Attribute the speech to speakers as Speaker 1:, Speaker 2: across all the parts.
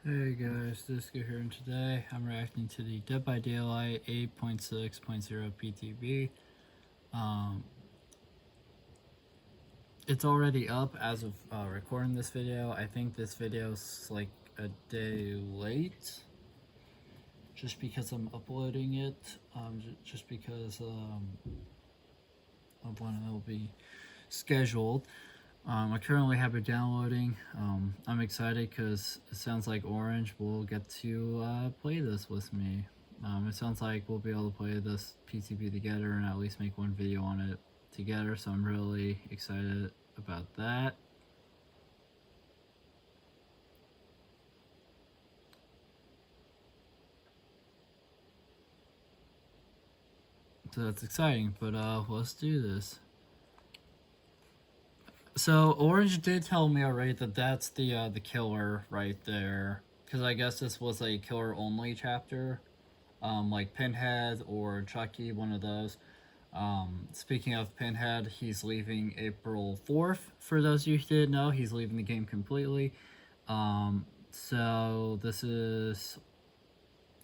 Speaker 1: Hey guys, D1sco here, and today I'm reacting to the Dead by Daylight 8.6.0 PTB. Um, it's already up as of recording this video. I think this video's like a day late, just because I'm uploading it, just because of when it will be scheduled. I currently have it downloading. I'm excited because it sounds like Orange will get to play this with me. It sounds like we'll be able to play this PTB together and at least make one video on it together, so I'm really excited about that. So that's exciting, but let's do this. So Orange did tell me already that that's the killer right there, because I guess this was a killer only chapter, like Pinhead or Chucky, one of those. Speaking of Pinhead, he's leaving April 4th. For those of you who didn't know, he's leaving the game completely. So this is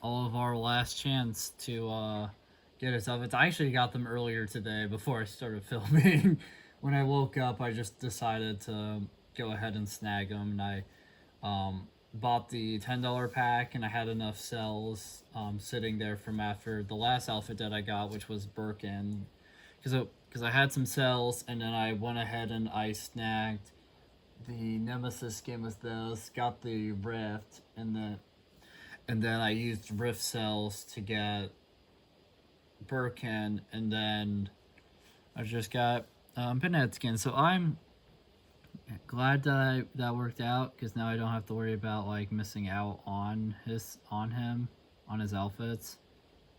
Speaker 1: all of our last chance to get his outfits. I actually got them earlier today before I started filming. When I woke up, I just decided to go ahead and snag them, and I bought the $10 pack, and I had enough cells sitting there from after the last outfit that I got, which was Birkin, because I had some cells, and then I went ahead and I snagged the Nemesis skin with those, got the Rift, and then I used Rift cells to get Birkin, and then I just got Pinhead skin. So I'm glad that worked out, because now I don't have to worry about like missing out on his outfits,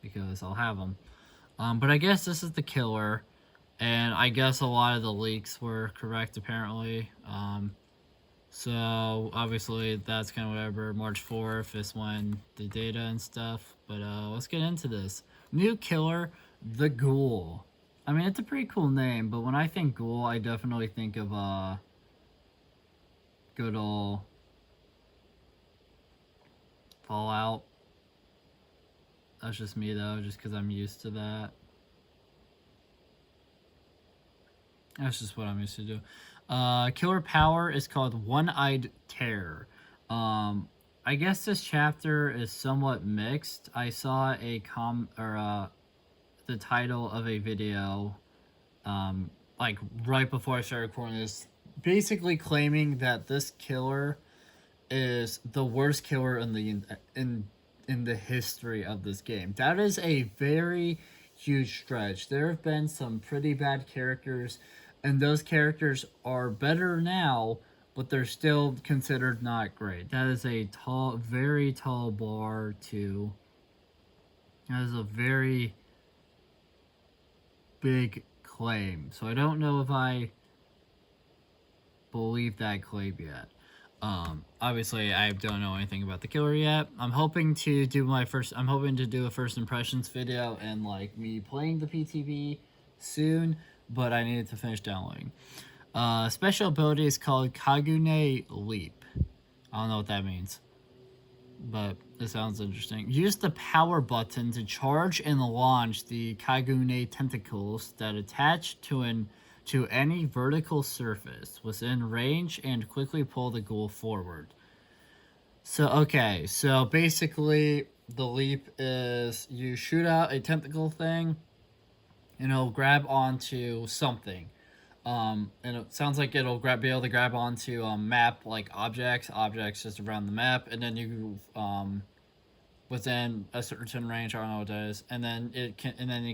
Speaker 1: because I'll have them. But I guess this is the killer, and I guess a lot of the leaks were correct apparently. So obviously that's kind of whatever. March 4th is when the data and stuff. But let's get into this. New killer, the Ghoul. I mean, it's a pretty cool name, but when I think Ghoul, I definitely think of good old Fallout. That's just me though, just because I'm used to that. That's just what I'm used to do. Killer power is called One-Eyed Terror. I guess this chapter is somewhat mixed. I saw a the title of a video, like right before I started recording this, basically claiming that this killer is the worst killer in the history of this game. That is a very huge stretch. There have been some pretty bad characters, and those characters are better now, but they're still considered not great. That is a tall, very tall bar to. That is a very big claim. So I don't know if I believe that claim yet. Obviously, I don't know anything about the killer yet. I'm hoping to do a first impressions video and like me playing the PTB soon, but I needed to finish downloading. Special ability is called Kagune Leap. I don't know what that means, but it sounds interesting. Use the power button to charge and launch the Kagune tentacles that attach to any vertical surface within range and quickly pull the ghoul forward. So, okay, so basically the leap is you shoot out a tentacle thing and it'll grab onto something. And it sounds like it'll be able to grab onto map like objects just around the map, and then you within a certain range, I don't know what that is, and then it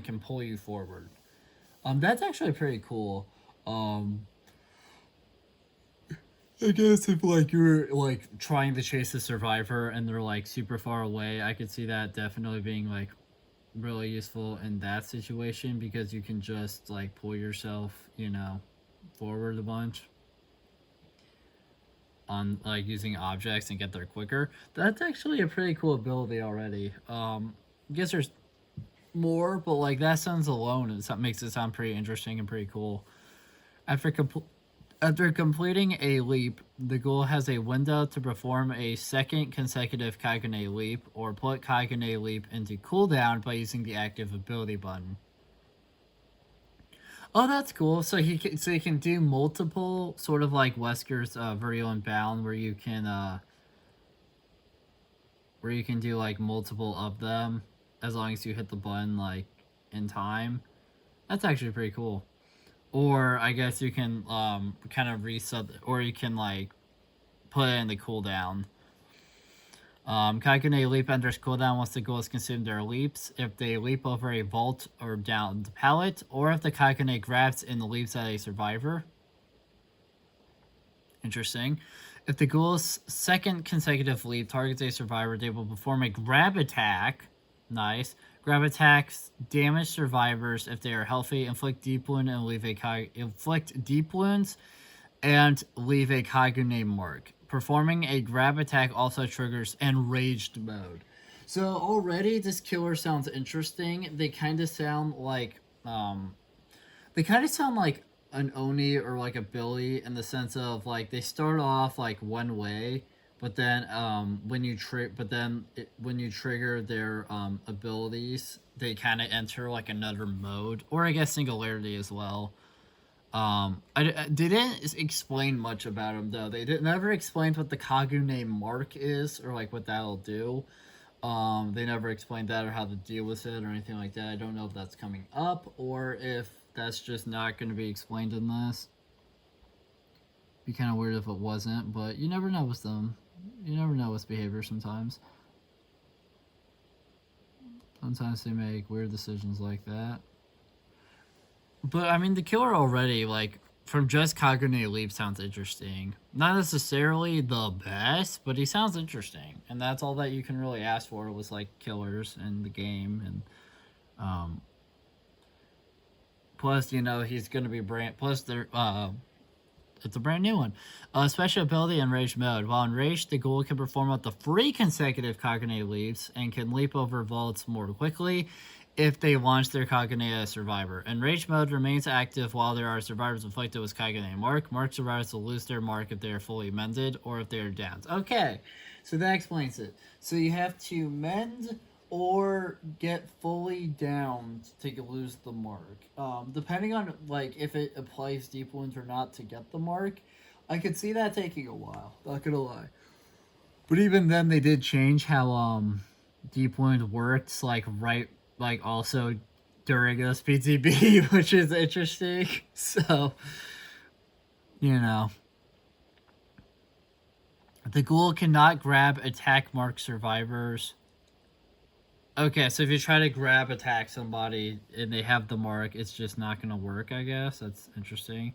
Speaker 1: can pull you forward. That's actually pretty cool. I guess if like you're like trying to chase a survivor and they're like super far away, I could see that definitely being like really useful in that situation, because you can just like pull yourself, forward a bunch on like using objects and get there quicker. That's actually a pretty cool ability already. I guess there's more, but like that sounds alone and makes it sound pretty interesting and pretty cool. After After completing a leap, the ghoul has a window to perform a second consecutive Kagune leap or put Kagune leap into cooldown by using the active ability button. Oh, that's cool. So he can do multiple, sort of like Wesker's Virulent Bound, where you can do like multiple of them as long as you hit the button like in time. That's actually pretty cool. Or I guess you can kind of reset, or you can like put it in the cooldown. Kagune leap enters cooldown once the ghoul has consumed their leaps. If they leap over a vault or down the pallet, or if the Kagune grabs and leaps at a survivor. Interesting. If the ghoul's second consecutive leap targets a survivor, they will perform a grab attack. Nice. Grab attacks damage survivors if they are healthy, inflict deep wounds and leave a Kagune mark. Performing a grab attack also triggers enraged mode. So already this killer sounds interesting. They kind of sound like an Oni or like a Billy in the sense of like they start off like one way, but then when you when you trigger their abilities, they kind of enter like another mode, or I guess singularity as well. They didn't explain much about him though. Never explained what the Kagune mark is or like what that'll do. They never explained that or how to deal with it or anything like that. I don't know if that's coming up or if that's just not going to be explained in this. Be kind of weird if it wasn't, but you never know with them. You never know with behavior sometimes. Sometimes they make weird decisions like that. But I mean, the killer already, like, from just Kagune Leap sounds interesting. Not necessarily the best, but he sounds interesting. And that's all that you can really ask for was, like, killers in the game. And, plus, you know, he's going to be plus, it's a brand new one. Special ability Enraged mode. While enraged, the ghoul can perform up to 3 consecutive Kagune leaps and can leap over vaults more quickly if they launch their Kagune at a survivor. Enraged mode remains active while there are survivors inflicted with Kagune mark. Marked survivors will lose their mark if they are fully mended or if they are downed. Okay, so that explains it. So you have to mend or get fully downed to lose the mark. Depending on like if it applies deep wounds or not to get the mark, I could see that taking a while. Not gonna lie. But even then, they did change how deep wound works. Like also during this PTB, which is interesting. So, you know. The ghoul cannot grab attack mark survivors. Okay, so if you try to grab attack somebody and they have the mark, it's just not going to work, I guess. That's interesting.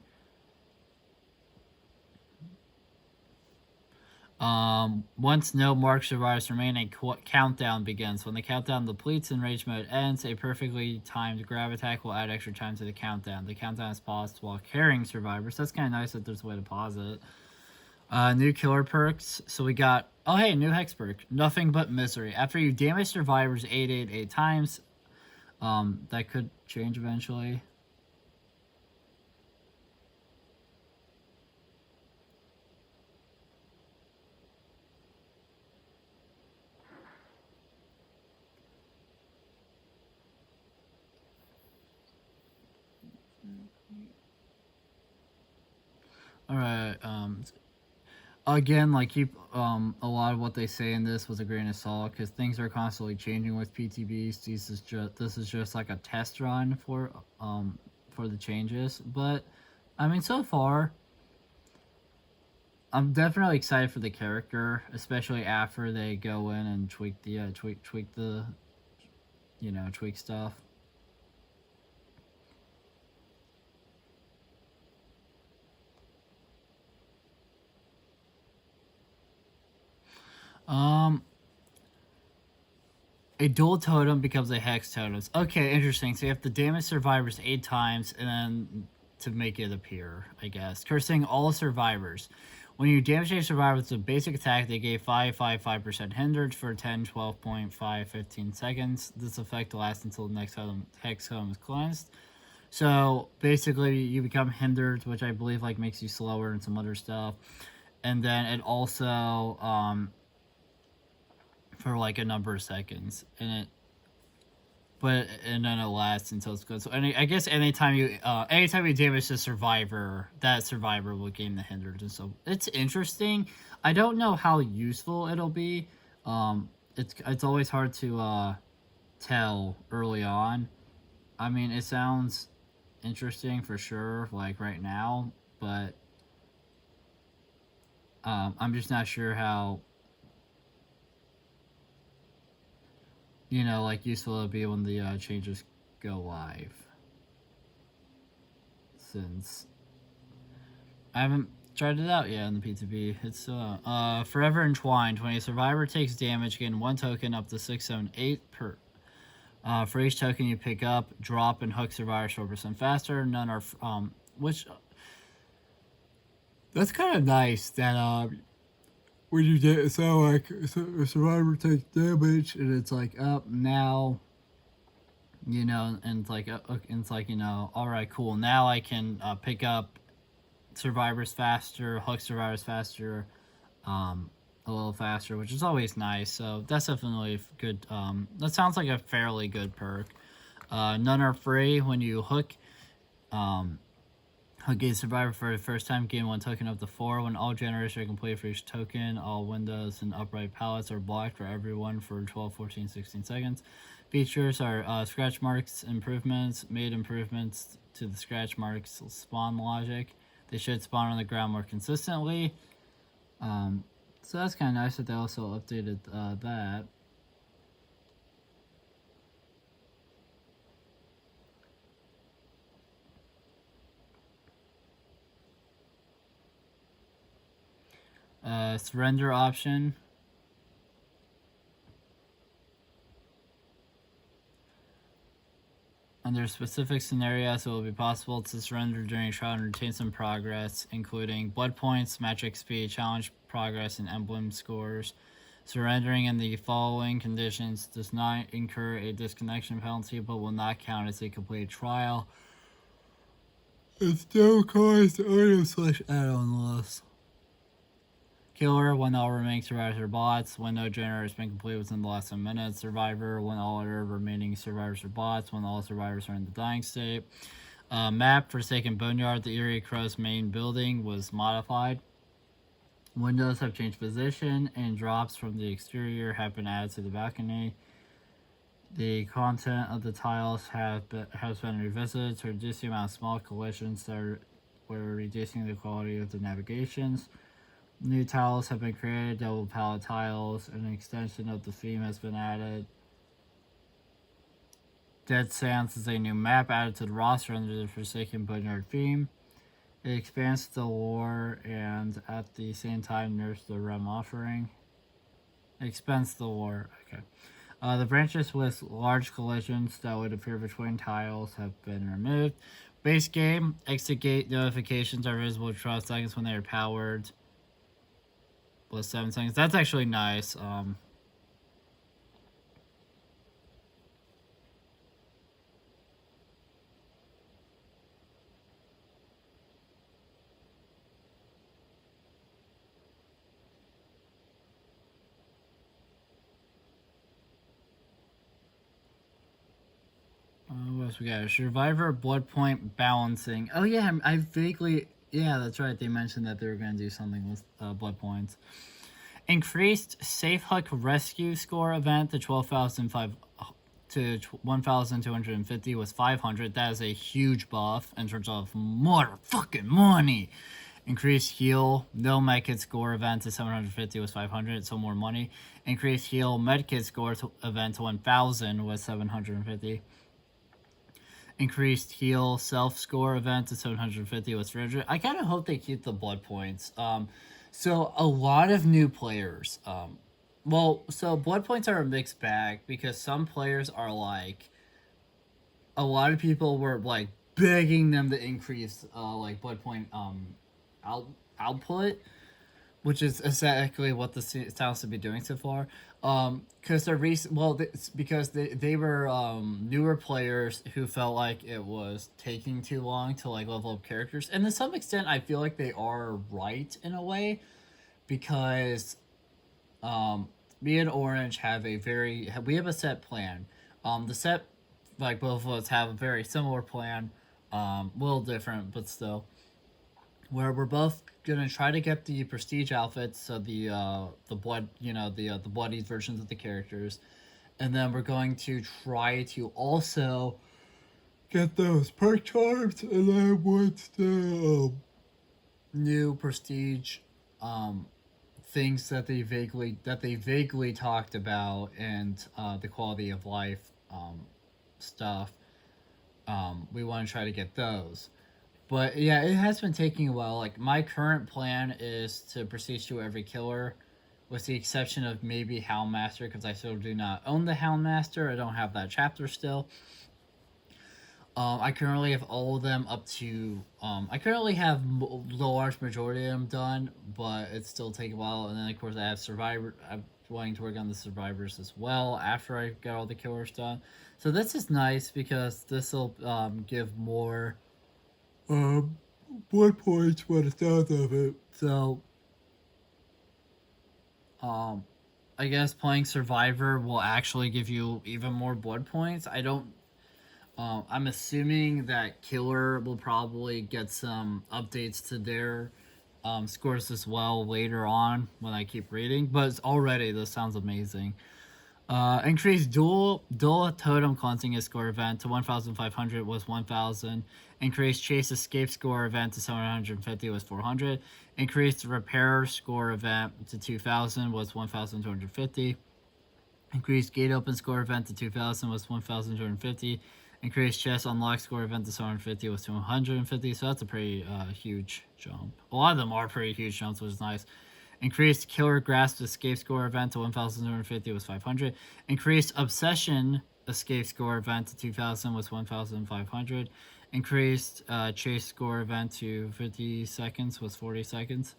Speaker 1: Once no mark survivors remain, a countdown begins. When the countdown depletes and rage mode ends, a perfectly timed grab attack will add extra time to the countdown. The countdown is paused while carrying survivors. That's kind of nice that there's a way to pause it. New killer perks. So we got, oh hey, new hex perk. Nothing but misery. After you damage survivors 888 times, that could change eventually. Alright, again, like keep a lot of what they say in this with a grain of salt because things are constantly changing with PTBs. This is just like a test run for the changes, but I mean so far I'm definitely excited for the character, especially after they go in and tweak the tweak the tweak stuff. A dual totem becomes a hex totem. Okay, interesting. So you have to damage survivors 8 times and then to make it appear, I guess. Cursing all survivors. When you damage a survivor with a basic attack, they gain 5% hindered for 10, 12.5, 15 seconds. This effect lasts until the next hex totem is cleansed. So basically, you become hindered, which I believe like makes you slower and some other stuff. And then it also for like a number of seconds, and then it lasts until it's good. So I guess anytime you damage the survivor, that survivor will gain the hindered, and so it's interesting. I don't know how useful it'll be. It's always hard to tell early on. I mean, it sounds interesting for sure, like right now, but I'm just not sure how like useful it'll be when the changes go live. Since I haven't tried it out yet in the P2B. It's Forever Entwined. When a survivor takes damage, gain 1 token up to 678 per. For each token you pick up, drop and hook survivors 4% faster. None are which that's kind of nice that when you get so like a survivor takes damage and it's like up now, and it's like all right, cool. Now I can pick up survivors faster, hook survivors faster, a little faster, which is always nice. So that's definitely good. That sounds like a fairly good perk. None are free. When you hook a survivor for the first time, gain 1 token up to 4. When all generators are complete for each token, all windows and upright pallets are blocked for everyone for 12, 14, 16 seconds. Features are scratch marks improvements, made improvements to the scratch marks spawn logic. They should spawn on the ground more consistently. So that's kind of nice that they also updated that. Surrender option. Under specific scenarios, it will be possible to surrender during a trial and retain some progress, including blood points, match XP, challenge progress, and emblem scores. Surrendering in the following conditions does not incur a disconnection penalty, but will not count as a completed trial. It still causes item/add-on loss. Killer, when all remaining survivors are bots, when no generator has been completed within the last 10 minutes. Survivor, when all other remaining survivors are bots, when all survivors are in the dying state. Map, Forsaken Boneyard, the Eerie Crow's main building was modified. Windows have changed position, and drops from the exterior have been added to the balcony. The content of the tiles has been revisited to reduce the amount of small collisions that were reducing the quality of the navigations. New tiles have been created, double palette tiles, and an extension of the theme has been added. Dead Sands is a new map added to the roster under the Forsaken Boneyard theme. It expands the lore and at the same time nerfs the realm offering. It expands the lore, okay. The branches with large collisions that would appear between tiles have been removed. Base game, exit gate notifications are visible for 12 seconds when they are powered. Plus 7 seconds. That's actually nice. What else we got? Survivor blood point balancing. Oh yeah, I vaguely. Yeah, that's right. They mentioned that they were going to do something with blood points. Increased safe hook rescue score event to 12,005 to 1,250 was 500. That is a huge buff in terms of more fucking money. Increased heal no medkit score event to 750 was 500, so more money. Increased heal medkit score event to 1,000 was 750. Increased heal self score event to 750 was 300. I kind of hope they keep the blood points. So a lot of new players. So blood points are a mixed bag because some players are like, a lot of people were like begging them to increase like blood point output, which is exactly what the sounds to be doing so far. Because they're recent. Well, it's because they were newer players who felt like it was taking too long to like level up characters, and to some extent, I feel like they are right in a way because um, me and Orange have we have a set plan. The set like both of us have a very similar plan, a little different, but still where we're both gonna try to get the prestige outfits, so the blood, the bloodied versions of the characters, and then we're going to try to also get those perk charms, and then once the new prestige um, things that they vaguely talked about, and the quality of life stuff, we want to try to get those. But yeah, it has been taking a while. Like my current plan is to prestige to every killer, with the exception of maybe Houndmaster, because I still do not own the Houndmaster. I don't have that chapter still. I currently have all of them up to. I currently have the large majority of them done, but it's still taking a while. And then of course I have Survivor. I'm wanting to work on the survivors as well after I get all the killers done. So this is nice because this will give more um, blood points by the sound of it. So, um, I guess playing Survivor will actually give you even more blood points. I don't. I'm assuming that Killer will probably get some updates to their scores as well later on when I keep reading. But already this sounds amazing. Increase dual totem cleansing score event to 1,500 was 1,000. Increase chase escape score event to 750 was 400. Increase repair score event to 2,000 was 1,250. Increase gate open score event to 2,000 was 1,250. Increase chest unlock score event to 750 was 250. So that's a pretty huge jump. A lot of them are pretty huge jumps, which is nice. Increased Killer Grasp Escape Score event to 1,250 was 500. Increased Obsession Escape Score event to 2,000 was 1,500. Increased Chase Score event to 50 seconds was 40 seconds.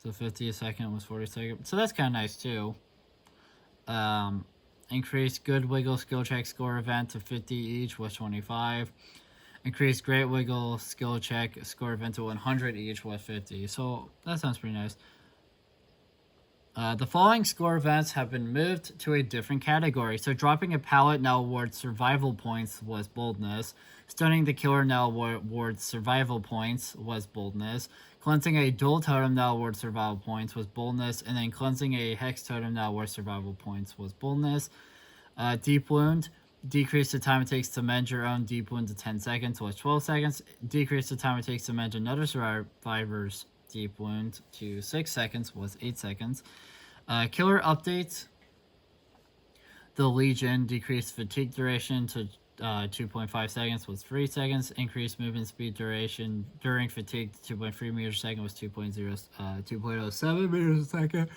Speaker 1: So 50 a second was 40 seconds. So that's kind of nice too. Increased Good Wiggle Skill Check Score event to 50 each was 25. Increased Great Wiggle Skill Check Score event to 100 each was 50. So that sounds pretty nice. The following score events have been moved to a different category. So dropping a pallet now awards survival points was boldness. Stunning the killer now awards survival points was boldness. Cleansing a dual totem now awards survival points was boldness. And then cleansing a hex totem now awards survival points was boldness. Deep wound. Decrease the time it takes to mend your own deep wound to 10 seconds was 12 seconds. Decrease the time it takes to mend another survivor's deep wound to 6 seconds was 8 seconds. Killer updates. The Legion decreased fatigue duration to 2.5 seconds was 3 seconds. Increased movement speed duration during fatigue to 2.3 meters a second was 2.07 meters a second.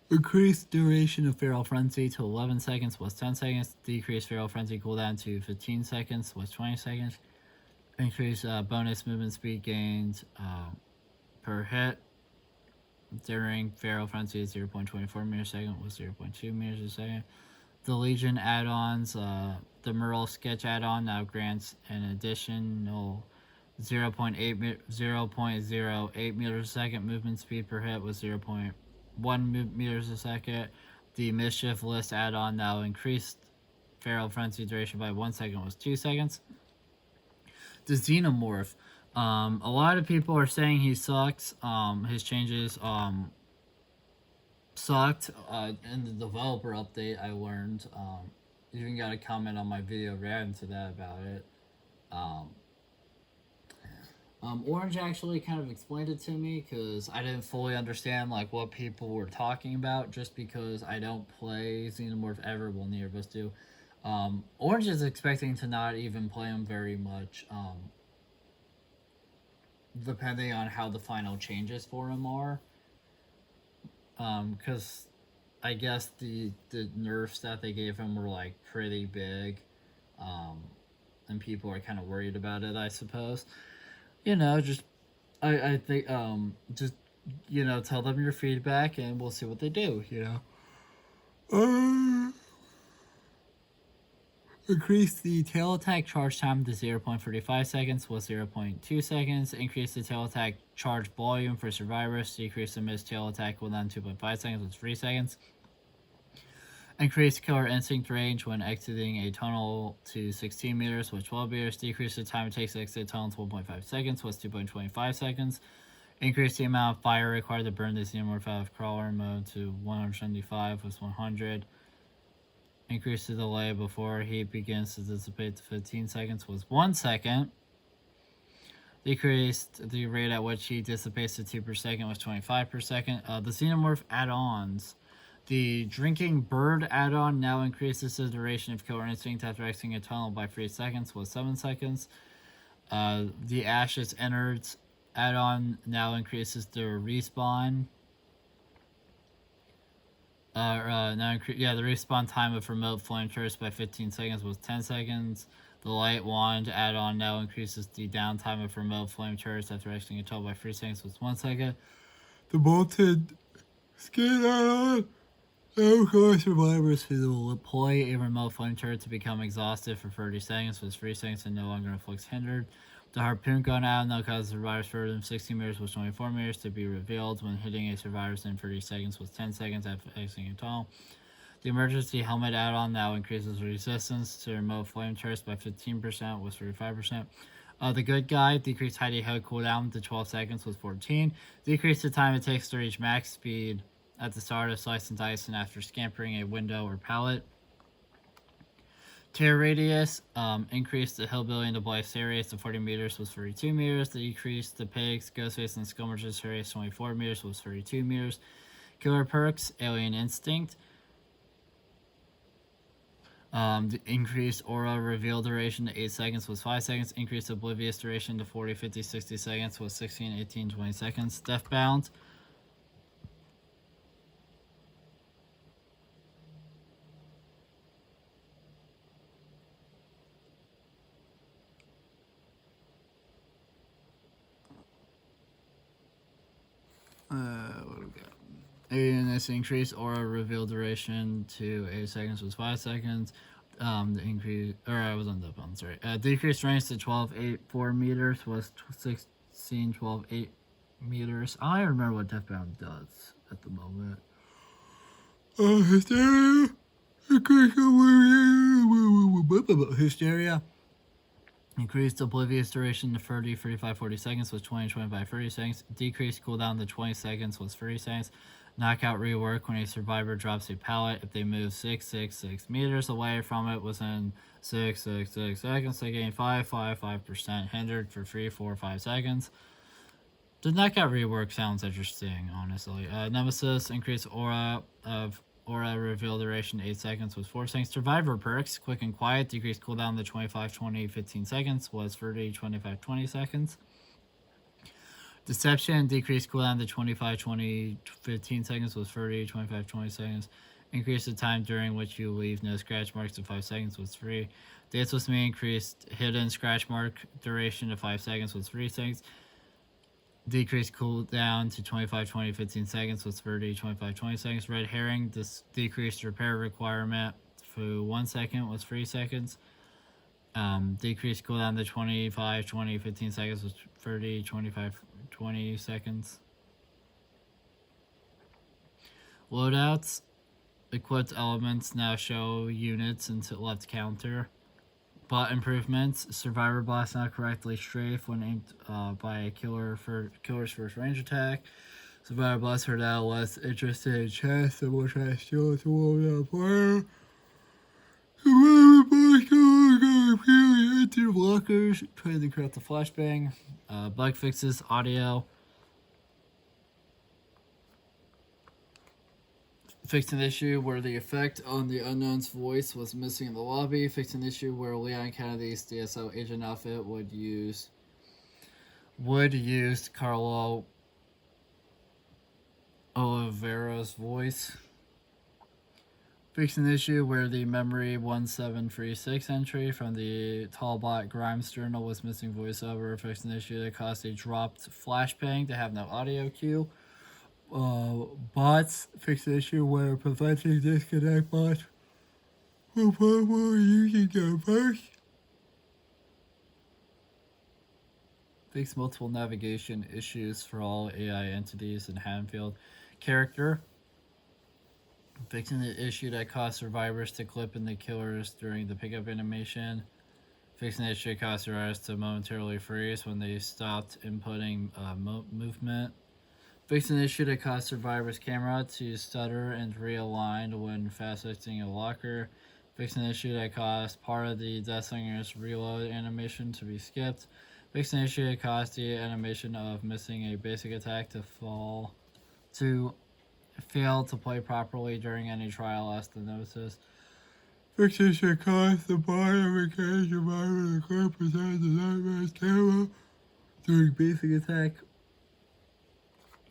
Speaker 1: Increased duration of Feral Frenzy to 11 seconds was 10 seconds. Decreased Feral Frenzy cooldown to 15 seconds was 20 seconds. Increased bonus movement speed gained per hit during Feral Frenzy 0.24 meters a second was 0.2 meters a second. The Legion add-ons, the Merle Sketch add-on now grants an additional 0.08 meters a second movement speed per hit was 0.1 meters a second. The Mischief List add-on now increased Feral Frenzy duration by 1 second was 2 seconds. The Xenomorph. A lot of people are saying he sucks. His changes sucked. In the developer update, I learned. You even got a comment on my video reacting to that about it. Orange actually kind of explained it to me because I didn't fully understand like what people were talking about, just because I don't play Xenomorph ever. Well, neither of us do. Orange is expecting to not even play him very much, depending on how the final changes for him are. Because I guess the nerfs that they gave him were like pretty big, and people are kind of worried about it, I suppose. just I think just tell them your feedback and we'll see what they do. Increase the tail attack charge time to 0.35 seconds was 0.2 seconds. Increase the tail attack charge volume for survivors. Decrease the missed tail attack cooldown 2.5 seconds was 3 seconds. Increase killer instinct range when exiting a tunnel to 16 meters was 12 meters. Decrease the time it takes to exit a tunnel to 1.5 seconds was 2.25 seconds. Increase the amount of fire required to burn the xenomorph out of crawler mode to 175 was 100. Increase the delay before heat begins to dissipate to 15 seconds was 1 second. Decreased the rate at which heat dissipates to 2 per second was 25 per second. The xenomorph add-ons. The Drinking Bird add-on now increases the duration of killer instinct after exiting a tunnel by 3 seconds was 7 seconds. The Ashes Innards add-on now increases the respawn. The respawn time of remote flame turrets by 15 seconds was 10 seconds. The Light Wand add-on now increases the downtime of remote flame turrets after exiting a tunnel by 3 seconds was 1 second. The Bolted Skin add-on now cause survivors who will deploy a remote flame turret to become exhausted for 30 seconds was 3 seconds and no longer inflicts hindered. The Harpoon Gun add-on now causes survivors further than 60 meters was 24 meters to be revealed when hitting a survivor in 30 seconds was 10 seconds after exiting a tunnel. The Emergency Helmet add-on now increases resistance to remote flame turrets by 15% was 35%. The Good Guy decreased Heidi Ho cooldown to 12 seconds was 14. Decreased the time it takes to reach max speed at the start of Slice and Dice and after scampering a window or pallet. Tear radius increased the Hillbilly and the Blast radius to 40 meters was 32 meters. Decreased the Pigs, Ghostface, and Skirmishers radius to 24 meters was 32 meters. Killer perks, Alien Instinct. The increased aura reveal duration to 8 seconds was 5 seconds. Increased oblivious duration to 40, 50, 60 seconds was 16, 18, 20 seconds. Deathbound. What do we got? Alienness increase aura reveal duration to 8 seconds was 5 seconds. The increase, or I was on the phone, sorry. Decreased range to 12, 8, 4 meters was 16, 12, 8 meters. I don't remember what Deathbound does at the moment. Hysteria. Hysteria. Increased oblivious duration to 30, 35, 40 seconds was 20, 25, 30 seconds. Decreased cooldown to 20 seconds was 30 seconds. Knockout rework when a survivor drops a pallet if they move 6 meters away from it within 6 seconds. They gain 5% hindered for 3, 4, 5 seconds. The knockout rework sounds interesting, honestly. Nemesis increased aura reveal duration to 8 seconds was 4 seconds. Survivor perks, quick and quiet, decreased cooldown to 25, 20, 15 seconds was 30, 25, 20 seconds. Deception decreased cooldown to 25, 20, 15 seconds was 30, 25, 20 seconds. Increased the time during which you leave no scratch marks to 5 seconds was 3. Dance with Me increased hidden scratch mark duration to 5 seconds was 3 seconds. Decreased cooldown to 25, 20, 15 seconds was 30, 25, 20 seconds. Red Herring decreased repair requirement for 1 second was 3 seconds. Decreased cooldown to 25, 20, 15 seconds was 30, 25, 20 seconds. Loadouts. Equipped elements now show units into left counter. Bot improvements. Survivor blast now correctly strafe when aimed by a killer's first range attack. Survivor blast are now less interested in chest and will try to steal it to without fire. Survivor blast into blockers. Try to correct the flashbang. Bug fixes audio. Fixed an issue where the effect on the unknown's voice was missing in the lobby. Fixed an issue where Leon Kennedy's DSO agent outfit would use Carlo Oliveira's voice. Fix an issue where the memory 1736 entry from the Talbot Grimes journal was missing voiceover. Fix an issue that caused a dropped flashbang to have no audio cue. Bots fix an issue where preventing disconnect bots from properly using their first. Fix multiple navigation issues for all AI entities in Haddonfield. Character. Fixing the issue that caused survivors to clip in the killers during the pickup animation. Fixing the issue that caused survivors to momentarily freeze when they stopped inputting movement. Fixing the issue that caused survivors' camera to stutter and realign when fast exiting a locker. Fixing the issue that caused part of the Deathslinger's reload animation to be skipped. Fixing the issue that caused the animation of missing a basic attack to fail to play properly during any trial as the nemesis. Fixing should cause the bottom of a cage survivor the clip beside the nightmare's camera during basic attack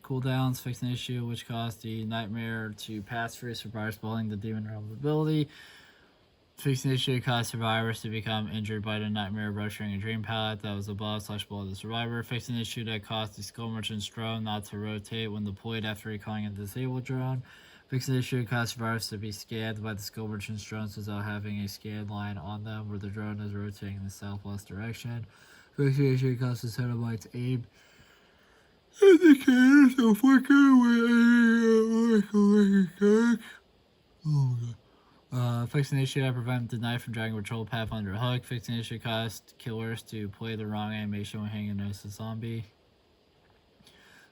Speaker 1: cooldowns. Fixing the issue which caused the nightmare to pass through survivors building the demon realm ability. Fixing the issue that caused survivors to become injured by the nightmare rupturing a dream palette that was above/below the survivor. Fixing the issue that caused the skull merchant's drone not to rotate when deployed after recalling a disabled drone. Fixing the issue that caused survivors to be scanned by the skull merchant's drones without having a scan line on them where the drone is rotating in the southwest direction. Fixing the issue that caused the Cenobites aim indicators to flicker when oh my god. Fixing the issue that prevented the knife from dragging a control path under a hook. Fixing the issue caused killers to play the wrong animation when hanging next to a zombie.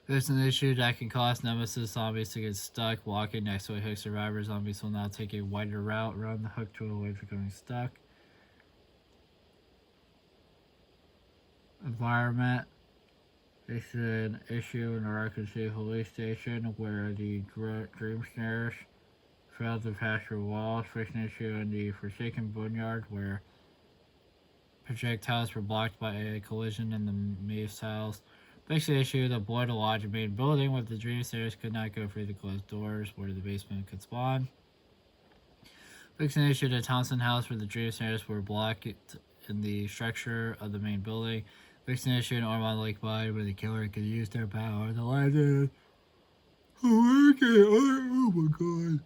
Speaker 1: Fixing the issue that can cause nemesis zombies to get stuck walking next to a hook. Survivor zombies will now take a wider route around the hook to avoid becoming stuck. Environment. Fixing an issue in a Raccoon City police station where the dream snares failed to pass through walls. Fixing an issue in the Forsaken Boneyard where projectiles were blocked by a collision in the maze tiles. Fixing the issue that Boyd Lodge, a main building where the dream snares could not go through the closed doors where the basement could spawn. Fixing the issue that Thompson House where the dream snares were blocked in the structure of the main building. Fixing the issue in Ormond Lake Mine where the killer could use their power to land in oh my god.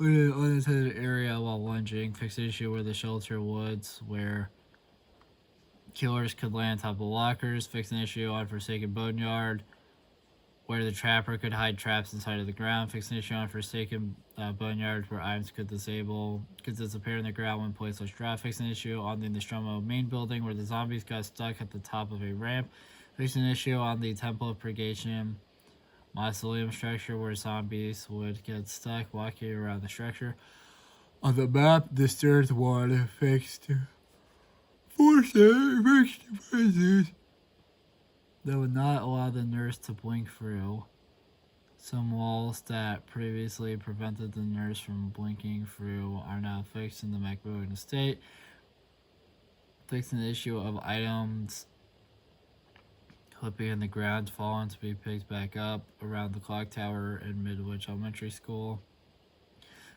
Speaker 1: In an unattended area while lunging. Fix the issue where the shelter woods where killers could land on top of lockers. Fix an issue on Forsaken Boneyard where the trapper could hide traps inside of the ground. Fix an issue on Forsaken Boneyard where items could disappear in the ground when placed on drop. Fix an issue on the Nostromo main building where the zombies got stuck at the top of a ramp. Fix an issue on the Temple of Purgation mausoleum structure where zombies would get stuck walking around the structure. On the map, the stairs one fixed devices that would not allow the nurse to blink through. Some walls that previously prevented the nurse from blinking through are now fixed in the McBowen estate. Fixing the issue of items clipping in the ground fallen to be picked back up around the clock tower in Midwich Elementary School.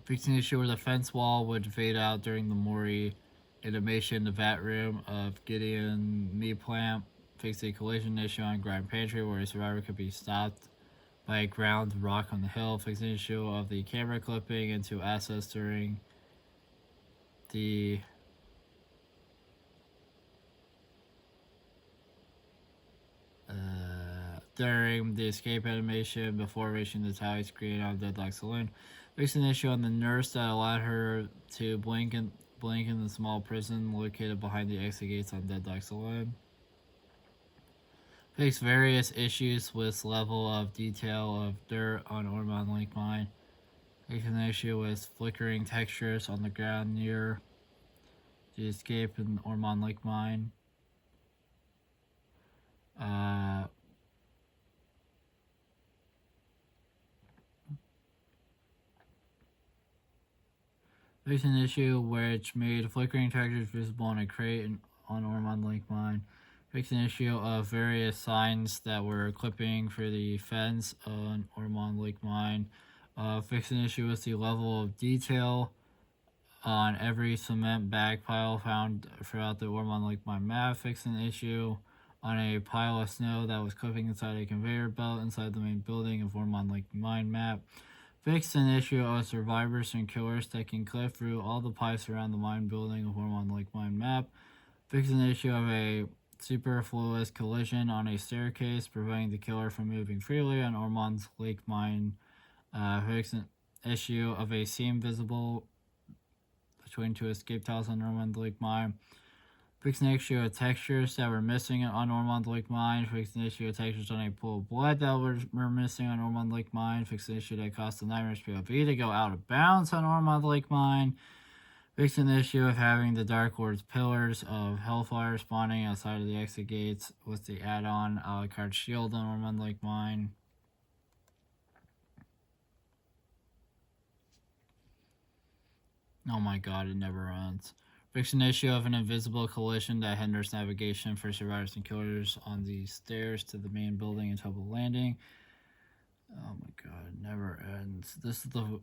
Speaker 1: Fixing the issue where the fence wall would fade out during the Maury animation in the vat room of Gideon knee plant. Fix a collision issue on Grind Pantry where a survivor could be stopped by a ground rock on the hill. Fix an issue of the camera clipping into assets during the escape animation before reaching the tally screen on Deadlock Saloon. Fix an issue on the nurse that allowed her to blink in the small prison located behind the exit gates on Deadlock Saloon. Fix various issues with level of detail of dirt on Ormond Lake Mine. Fix an issue with flickering textures on the ground near the escape in Ormond Lake Mine. Fix an issue which made flickering textures visible in a crate on Ormond Lake Mine. Fix an issue of various signs that were clipping for the fence on Ormond Lake Mix an issue with the level of detail on every cement bag pile found throughout the Ormond Lake mine map. Fixed an issue on a pile of snow that was cooking inside a conveyor belt inside the main building of Ormond Lake mine map. Fixed an issue of survivors and killers that can clip through all the pipes around the mine building of Ormond Lake mine map. Fixed an issue of a superfluous collision on a staircase, preventing the killer from moving freely on Ormond's Lake mine. Fixed an issue of a seam visible between two escape tiles on Ormond Lake mine. Fixed an issue of textures that were missing on Ormond Lake mine. Fixed an issue of textures on a pool of blood that were missing on Ormond Lake mine. Fixed an issue that caused the Nightmares POV to go out of bounds on Ormond Lake mine. Fixed an issue of having the Dark Lord's Pillars of Hellfire spawning outside of the exit gates with the add-on a la carte shield on Ormond Lake mine. Oh my god, it never ends. Fixed an issue of an invisible collision that hinders navigation for survivors and killers on the stairs to the main building and Temple Landing. Oh my god, it never ends. This is the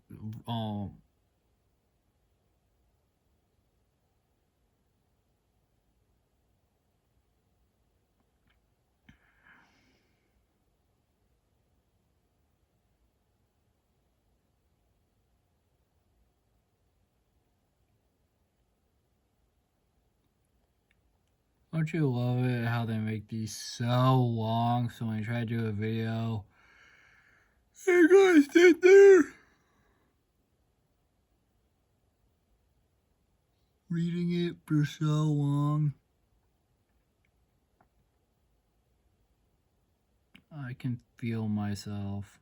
Speaker 1: don't you love it how they make these so long? So when you try to do a video, you guys sit there reading it for so long. I can feel myself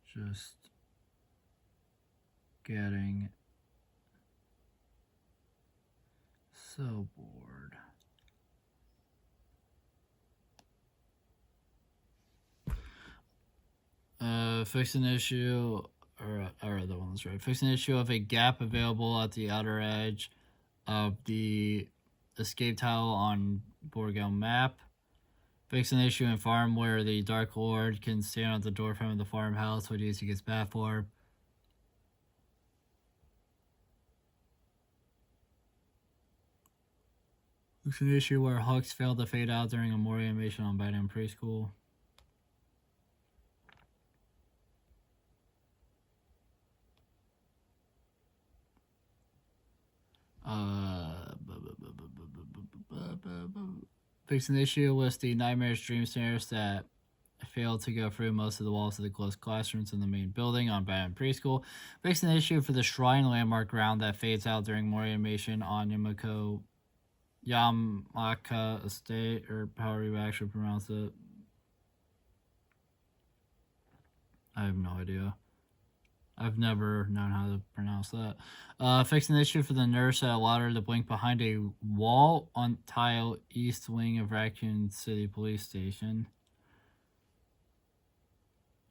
Speaker 1: just getting so bored. Fix an issue, or the one that's right. Fix an issue of a gap available at the outer edge of the escape tile on Borgel map. Fix an issue in farm where the Dark Lord can stand on the doorframe of the farmhouse when he gets bat for. Fix an issue where Hux failed to fade out during a Mori animation on Batman Preschool. Fix an issue with the Nightmares Dream Stairs that failed to go through most of the walls of the closed classrooms in the main building on Batman Preschool. Fix an issue for the Shrine Landmark ground that fades out during more animation on Yamaka Estate, or however you actually pronounce it. I have no idea. I've never known how to pronounce that. Fix an issue for the nurse that allowed her to blink behind a wall on tile east wing of Raccoon City Police Station.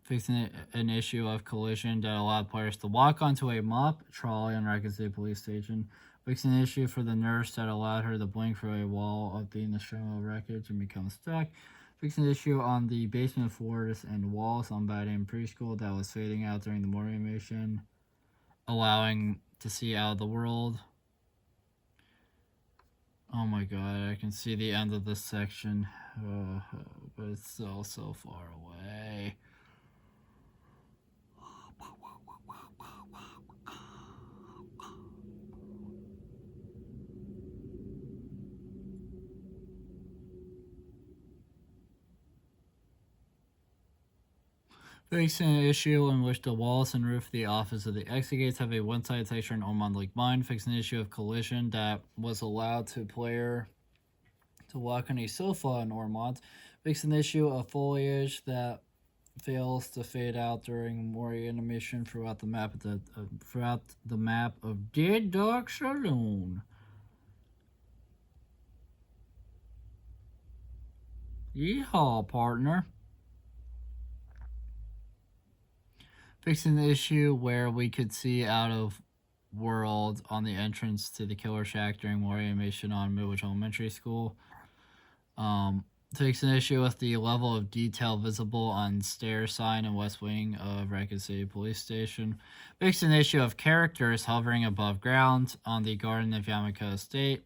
Speaker 1: Fix an issue of collision that allowed players to walk onto a mop trolley on Raccoon City Police Station. Fix an issue for the nurse that allowed her to blink through a wall of the industrial wreckage and become stuck. Fix an issue on the basement floors and walls on Batman Preschool that was fading out during the morning animation, allowing to see out of the world. Oh my god, I can see the end of this section, but it's so far away. Fix an issue in which the walls and roof of the office of the exit gates have a one-sided texture in Ormond Lake mine. Fix an issue of collision that was allowed to player to walk on a sofa in Ormond. Fix an issue of foliage that fails to fade out during more animation throughout the map of Dead Dog Saloon. Yeehaw, partner. Fixing the issue where we could see out of world on the entrance to the Killer Shack during more animation on Midwich Elementary School. takes an issue with the level of detail visible on stair sign and west wing of Raccoon City Police Station. Makes an issue of characters hovering above ground on the Garden of Yamako Estate.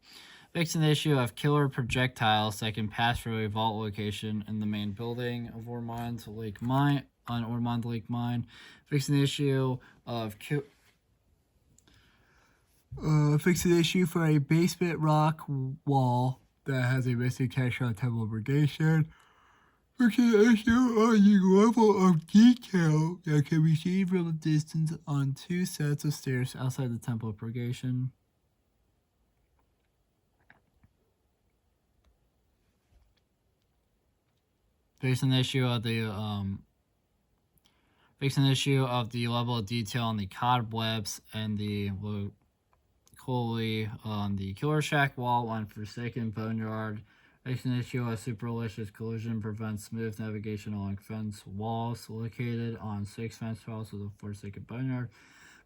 Speaker 1: Makes an issue of killer projectiles that can pass through a vault location in the main building of Ormond Lake Mine on Ormond Lake Mine. Makes an issue of fix an issue for a basement rock wall that has a missing texture on temple obligation. Fix an issue on the level of detail that can be seen from a distance on two sets of stairs outside the temple of purgation. Fix an issue of the level of detail on the cobwebs and the Coley on the Killer Shack wall on Forsaken Boneyard. Makes an issue of superlicious collision prevents smooth navigation along fence walls located on 6 fence walls of the Forsaken Boneyard.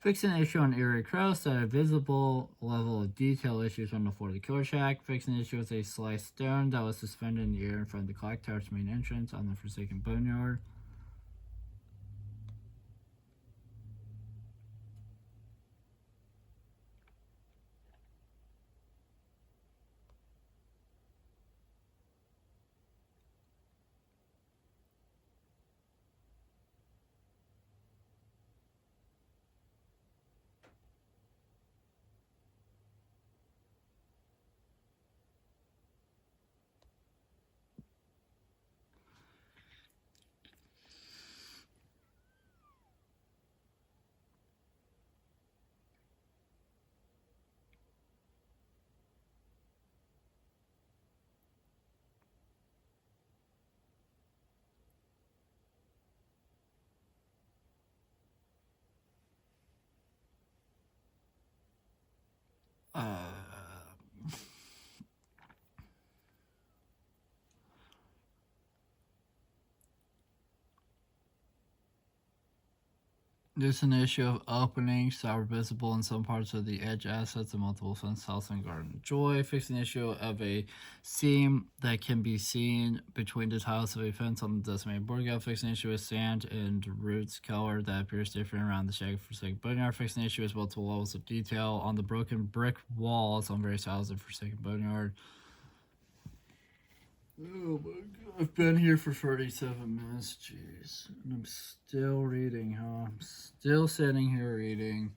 Speaker 1: Fix an issue on Eerie Cross that a visible level of detail issues on the floor of the Killer Shack. Fix an issue with a sliced stone that was suspended in the air in front of the clock tower's main entrance on the Forsaken Boneyard. There's an issue of openings that are visible in some parts of the edge assets and multiple fence house and Garden Joy. Fix an issue of a seam that can be seen between the tiles of a fence on the decimated boardgate. Fix an issue with sand and roots color that appears different around the shag Forsaken Boneyard. Fix an issue with multiple levels of detail on the broken brick walls on various tiles of Forsaken Boneyard. Oh my god, I've been here for 37 minutes, jeez. And I'm still reading, huh? I'm still sitting here reading.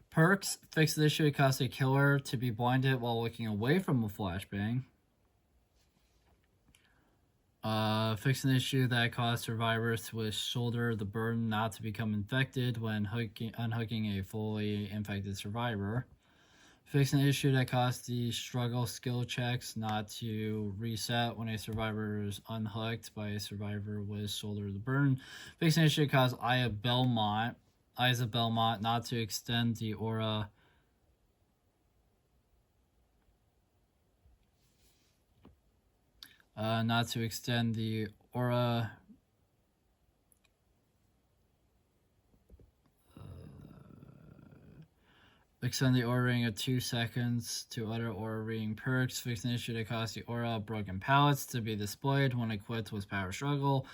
Speaker 1: Perks fix the issue it costs a killer to be blinded while looking away from a flashbang. Fix an issue that caused survivors to shoulder the burden not to become infected when unhooking a fully infected survivor. Fix an issue that caused the struggle skill checks not to reset when a survivor is unhooked by a survivor with shoulder the burden. Fix an issue that caused Eyes of Belmont not to extend the aura extend the aura ring of 2 seconds to other aura ring perks. Fix an issue that caused the aura of broken pallets to be displayed when equipped with power struggle.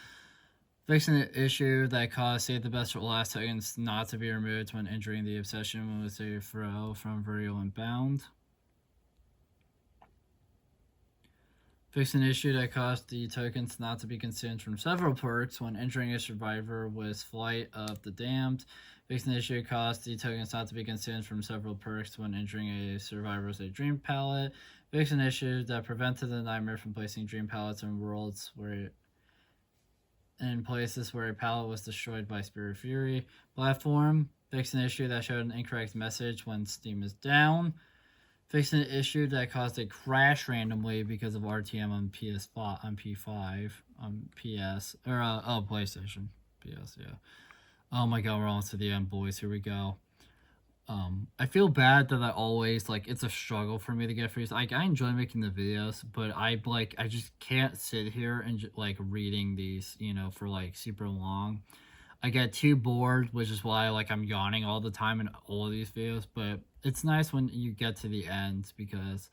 Speaker 1: Fix an issue that caused save the best for last seconds not to be removed when entering the obsession with a throw from virulent bound. Fix an issue that caused the tokens not to be consumed from several perks when entering a survivor with Flight of the Damned. Fix an issue that caused the tokens not to be consumed from several perks when entering a survivor with a dream palette. Fix an issue that prevented the nightmare from placing dream palettes in worlds where in places where a palette was destroyed by Spirit Fury. Platform. Fix an issue that showed an incorrect message when Steam is down. Fix an issue that caused a crash randomly because of RTM on PS5, on P5, on PS, or PlayStation, PS, yeah. Oh my god, we're almost to the end, boys. Here we go. I feel bad that I always it's a struggle for me to get through. Like I enjoy making the videos, but I just can't sit here and reading these, for super long. I get too bored, which is why like I'm yawning all the time in all of these videos. But it's nice when you get to the end because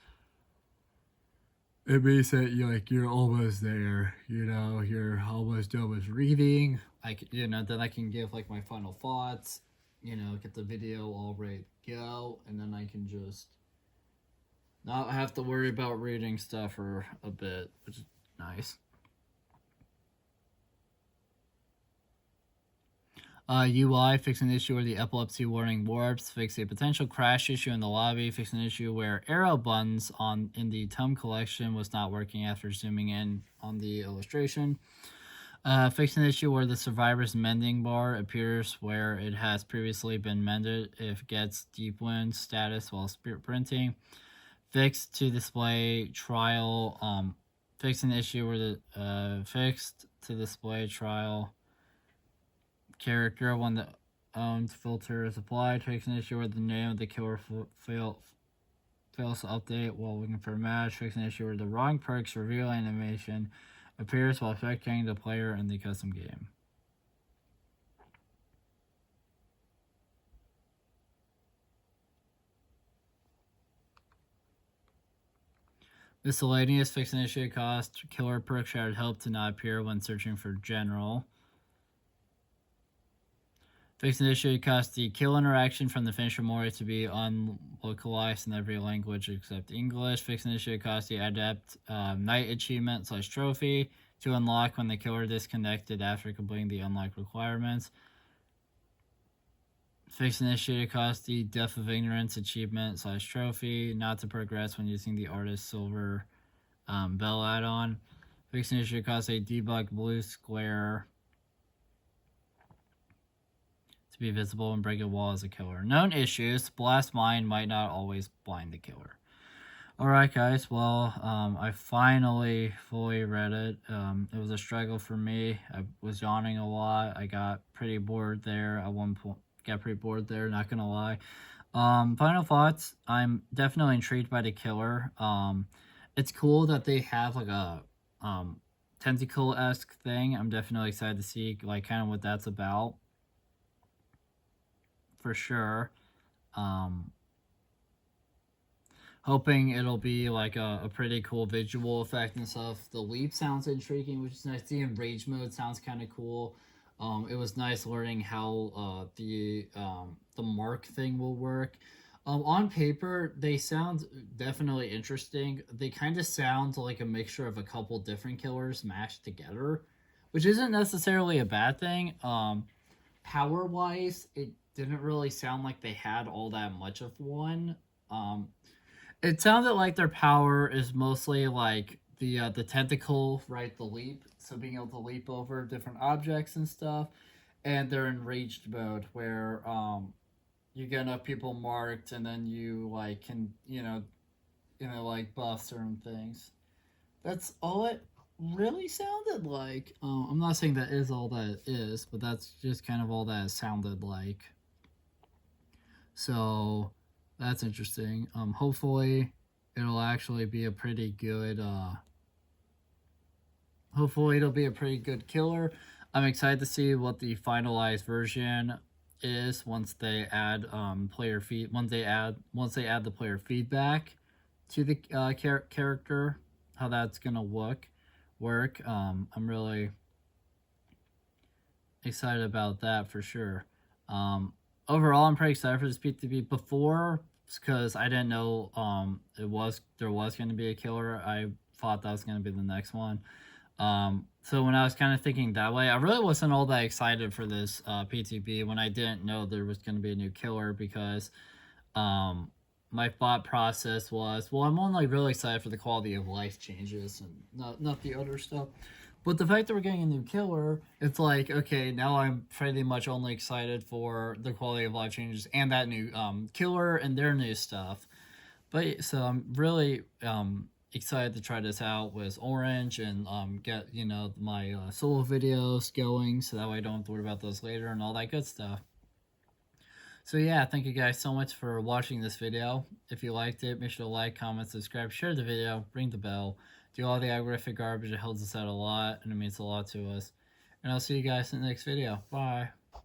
Speaker 1: it means that you're almost there. You're almost done with reading. Then I can give like my final thoughts. Get the video all ready to go, and then I can just not have to worry about reading stuff for a bit, which is nice. UI, fix an issue where the epilepsy warning warps, fix a potential crash issue in the lobby, fix an issue where arrow buttons in the Tum collection was not working after zooming in on the illustration. Fix an issue where the survivor's mending bar appears where it has previously been mended if it gets deep wound status while sprinting. Fix to display trial. Fix an issue where the fixed to display trial character when the owned filter is applied. Fix an issue where the name of the killer fails to update while looking for a match. Fix an issue where the wrong perks reveal animation appears while affecting the player in the custom game. Miscellaneous, fix an issue cost. Killer perk shared help to not appear when searching for general. Fix an issue cost the kill interaction from the finisher Mori to be unlocalized in every language except English. Fix an issue cost the adept night achievement / trophy to unlock when the killer disconnected after completing the unlock requirements. Fix an issue to cost the Death of Ignorance achievement / trophy not to progress when using the Artist Silver Bell add-on. Fix an issue to cost a debug blue square to be visible and break a wall as a killer. Known issues: Blast Mine might not always blind the killer. Alright guys, well, I finally fully read it. It was a struggle for me. I was yawning a lot. I got pretty bored there at one point. Not gonna lie. Final thoughts. I'm definitely intrigued by the killer. It's cool that they have like a tentacle-esque thing. I'm definitely excited to see like kind of what that's about. For sure. Hoping it'll be like a pretty cool visual effect and stuff. The leap sounds intriguing, which is nice. The enrage mode sounds kind of cool. It was nice learning how the mark thing will work. On paper, they sound definitely interesting. They kind of sound like a mixture of a couple different killers mashed together, which isn't necessarily a bad thing. Power-wise, it didn't really sound like they had all that much of one. It sounded like their power is mostly like the tentacle, right? The leap, so being able to leap over different objects and stuff, and their enraged mode where you get enough people marked and then you like can like buff certain things. That's all it really sounded like. I'm not saying that is all that it is, but that's just kind of all that it sounded like. So that's interesting. Hopefully it'll actually be a pretty good hopefully it'll be a pretty good killer. I'm excited to see what the finalized version is once they add once they add the player feedback to the character, how that's gonna work. I'm really excited about that for sure. Overall, I'm pretty excited for this PTB before because I didn't know there was going to be a killer. I thought that was going to be the next one. So when I was kind of thinking that way, I really wasn't all that excited for this PTB when I didn't know there was going to be a new killer because my thought process was, well, I'm only really excited for the quality of life changes and not the other stuff. But the fact that we're getting a new killer, it's like, okay, now I'm pretty much only excited for the quality of life changes and that new killer and their new stuff. But so I'm really excited to try this out with Orange and get my solo videos going so that way I don't have to worry about those later and all that good stuff. So yeah, thank you guys so much for watching this video. If you liked it, make sure to like, comment, subscribe, share the video, ring the bell, do all the algorithmic garbage. It helps us out a lot and it means a lot to us. and I'll see you guys in the next video. Bye. Bye.